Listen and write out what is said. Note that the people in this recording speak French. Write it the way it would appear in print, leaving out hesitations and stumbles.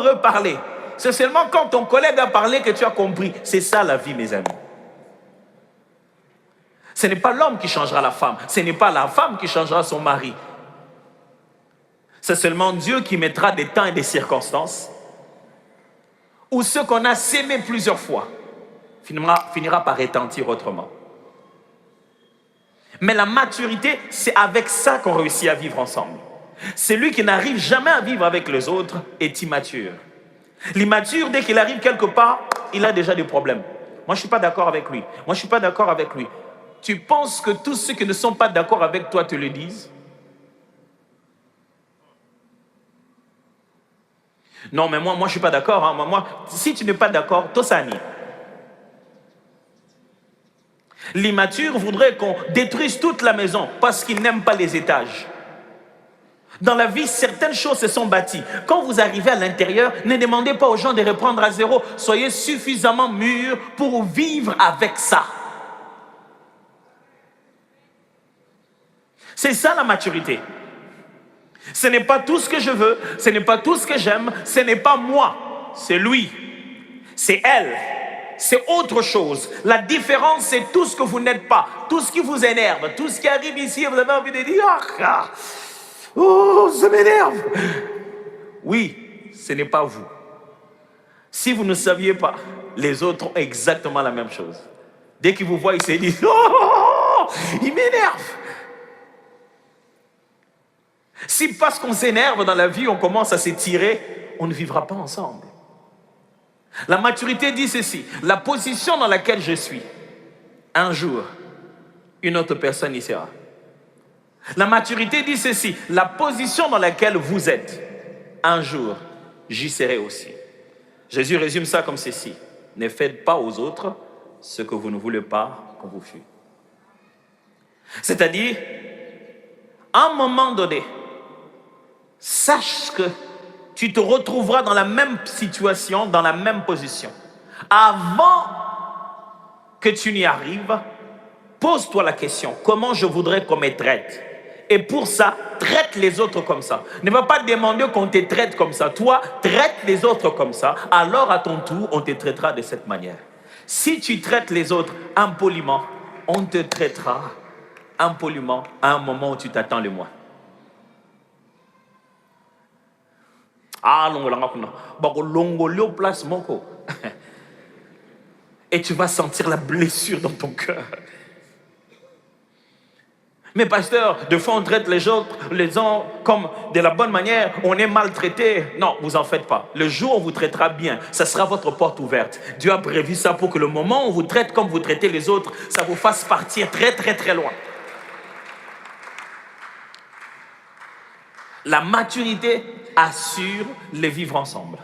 reparler. C'est seulement quand ton collègue a parlé que tu as compris. C'est ça la vie, mes amis. Ce n'est pas l'homme qui changera la femme. Ce n'est pas la femme qui changera son mari. C'est seulement Dieu qui mettra des temps et des circonstances où ce qu'on a sémé plusieurs fois finira par retentir autrement. Mais la maturité, c'est avec ça qu'on réussit à vivre ensemble. Celui qui n'arrive jamais à vivre avec les autres est immature. L'immature, dès qu'il arrive quelque part, il a déjà des problèmes. Moi, je ne suis pas d'accord avec lui. Moi, je ne suis pas d'accord avec lui. Tu penses que tous ceux qui ne sont pas d'accord avec toi te le disent? Non, mais moi je ne suis pas d'accord. Hein. Moi, si tu n'es pas d'accord, Tosani. L'immature voudrait qu'on détruise toute la maison parce qu'il n'aime pas les étages. Dans la vie, certaines choses se sont bâties. Quand vous arrivez à l'intérieur, ne demandez pas aux gens de reprendre à zéro. Soyez suffisamment mûrs pour vivre avec ça. C'est ça la maturité. Ce n'est pas tout ce que je veux, ce n'est pas tout ce que j'aime, ce n'est pas moi, c'est lui, c'est elle, c'est autre chose. La différence, c'est tout ce que vous n'êtes pas, tout ce qui vous énerve, tout ce qui arrive ici, vous avez envie de dire « Oh, ça m'énerve !» Oui, ce n'est pas vous. Si vous ne saviez pas, les autres ont exactement la même chose. Dès qu'ils vous voient, ils se disent « Oh, il m'énerve !» Si parce qu'on s'énerve dans la vie, on commence à s'étirer, on ne vivra pas ensemble. La maturité dit ceci, la position dans laquelle je suis, un jour, une autre personne y sera. La maturité dit ceci, la position dans laquelle vous êtes, un jour, j'y serai aussi. Jésus résume ça comme ceci, ne faites pas aux autres ce que vous ne voulez pas qu'on vous fasse. C'est-à-dire, à un moment donné, sache que tu te retrouveras dans la même situation, dans la même position. Avant que tu n'y arrives, pose-toi la question, comment je voudrais qu'on me traite? Et pour ça, traite les autres comme ça. Ne va pas demander qu'on te traite comme ça. Toi, traite les autres comme ça. Alors, à ton tour, on te traitera de cette manière. Si tu traites les autres impoliment, on te traitera impoliment à un moment où tu t'attends le moins. Et tu vas sentir la blessure dans ton cœur. Mais pasteur, de fois on traite les gens comme de la bonne manière, on est maltraité. Non, vous en faites pas. Le jour où on vous traitera bien, ça sera votre porte ouverte. Dieu a prévu ça pour que le moment où on vous traite comme vous traitez les autres, ça vous fasse partir très très très loin. La maturité assure le vivre ensemble.